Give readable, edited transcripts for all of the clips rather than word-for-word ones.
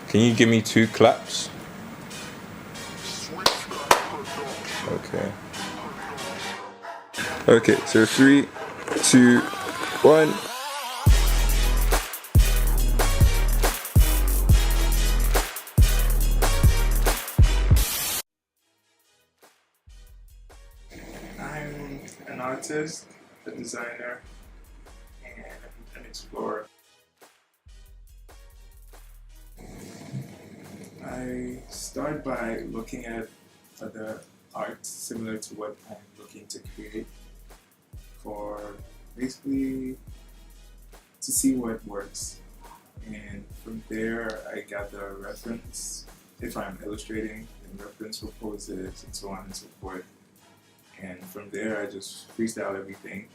Can you give me 2 claps? Okay. Okay, so 3, 2, 1. I'm an artist, a designer, and an explorer. I start by looking at other art similar to what I'm looking to create for basically to see what works. And from there, I gather reference. If I'm illustrating, then reference for poses and so on and so forth. And from there, I just freestyle everything.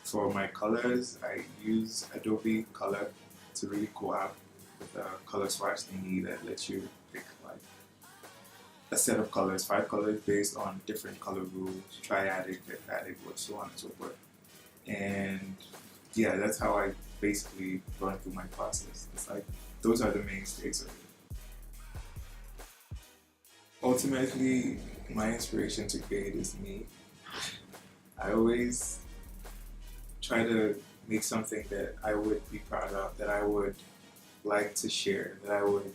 For my colors, I use Adobe Color. It's a really cool app with a color swatch thingy that lets you pick like a set of colors, 5 colors based on different color rules, triadic, tetradic, or so on and so forth. And yeah, that's how I basically run through my process. It's like those are the mainstays of it. Ultimately, my inspiration to create is me. I always try to make something that I would be proud of, that I would like to share, that I would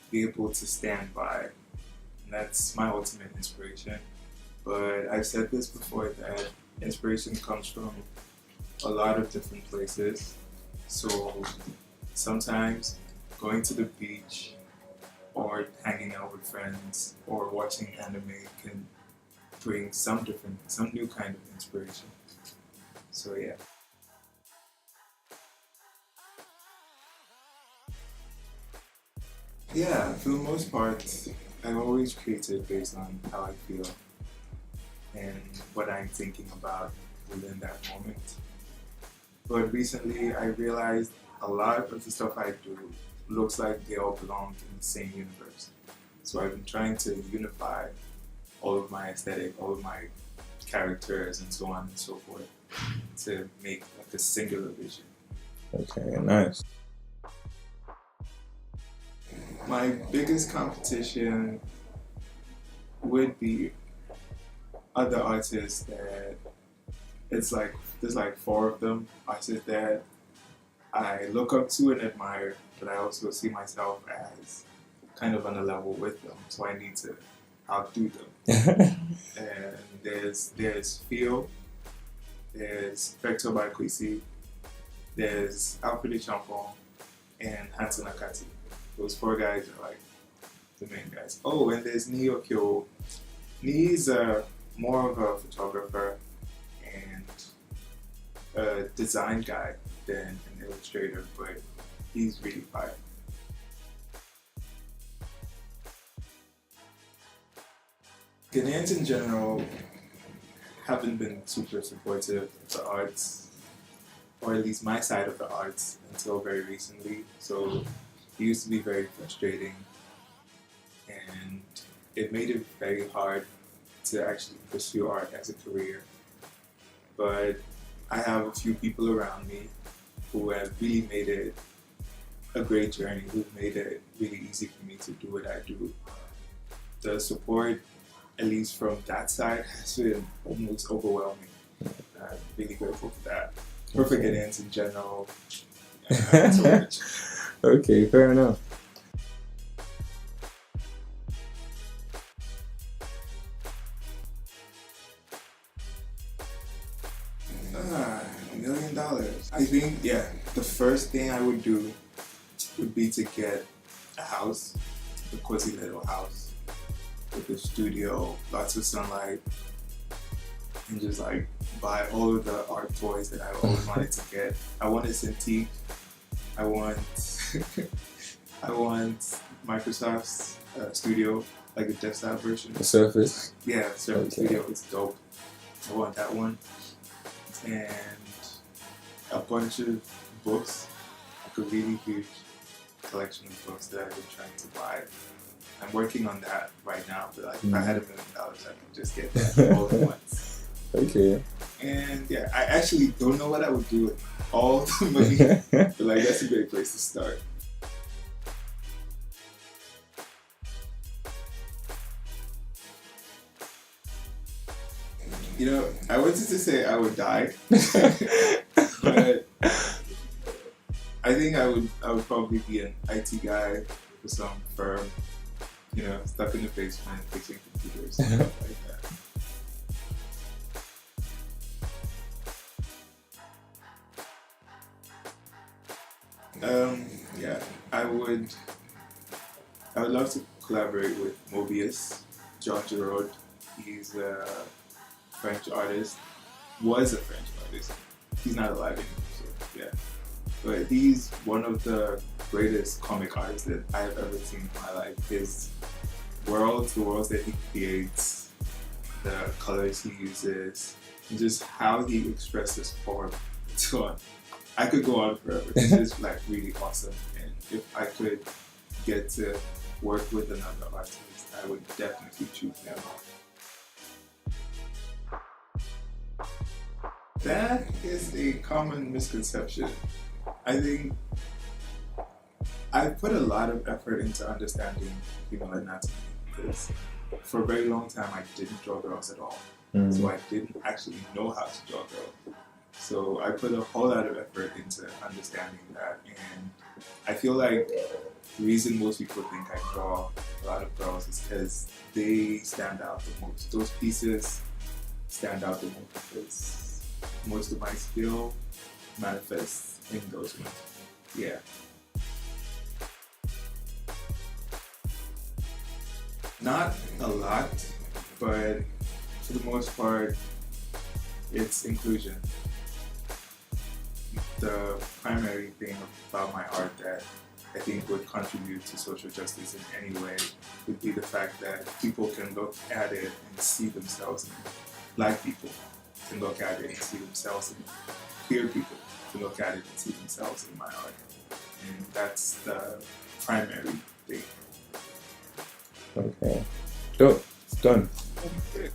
be able to stand by. And that's my ultimate inspiration. But I've said this before that inspiration comes from a lot of different places. So sometimes going to the beach or hanging out with friends or watching anime can bring some new kind of inspiration. So yeah. Yeah, for the most part, I've always created based on how I feel and what I'm thinking about within that moment. But recently I realized a lot of the stuff I do looks like they all belong in the same universe. So I've been trying to unify all of my aesthetic, all of my characters and so on and so forth to make like a singular vision. Okay, nice. My biggest competition would be other artists that there's like 4 of them, artists that I look up to and admire, but I also see myself as kind of on a level with them, so I need to outdo them. And there's Fio, there's Vector by Kwesi, there's Alfred Champon, and Hansen Akati. Those 4 guys are like the main guys. Oh, and there's Neo Kyo. He's more of a photographer and a design guy than an illustrator, but he's really fire. Ghanaians in general haven't been super supportive of the arts, or at least my side of the arts, until very recently. So it used to be very frustrating, and it made it very hard to actually pursue art as a career. But I have a few people around me who have really made it a great journey, who've made it really easy for me to do what I do. The support, at least from that side, has been almost overwhelming. I'm really grateful for that. Or for Ghanaians in general. Yeah, so much. Okay, fair enough. $1 million. I think, yeah, the first thing I would do would be to get a house, a cozy little house with a studio, lots of sunlight, and just like buy all of the art toys that I always wanted to get. I want a Cintiq. I want Microsoft's Studio, like the desktop version. The Surface? Yeah, Surface Studio. It's dope. I want that one. And a bunch of books, like a really huge collection of books that I've been trying to buy. I'm working on that right now, but like if I had $1 million, I could just get that all at once. Okay. And yeah, I actually don't know what I would do with all the money, but like that's a great place to start. You know, I wanted to say I would die, but I think I would probably be an IT guy for some firm, you know, stuck in the basement fixing computers and stuff like that. Yeah, I would love to collaborate with Mobius, John Giraud. He's a French artist, was a French artist. He's not alive anymore, so yeah. But he's one of the greatest comic artists that I have ever seen in my life. His worlds, the worlds that he creates, the colors he uses, and just how he expresses form. So on. I could go on forever. It's just like really awesome. And if I could get to work with another artist, I would definitely choose him. That is a common misconception. I think I put a lot of effort into understanding female anatomy because for a very long time I didn't draw girls at all. So I didn't actually know how to draw girls. So I put a whole lot of effort into understanding that, and I feel like the reason most people think I draw a lot of girls is because they stand out the most. Those pieces stand out the most because most of my skill manifests in those ones. Yeah. Not a lot, but for the most part, it's inclusion. The primary thing about my art that I think would contribute to social justice in any way would be the fact that people can look at it and see themselves in it. Black people can look at it and see themselves in it. Queer people can look at it and see themselves in my art. And that's the primary thing. Okay. Dope. It's done. Okay.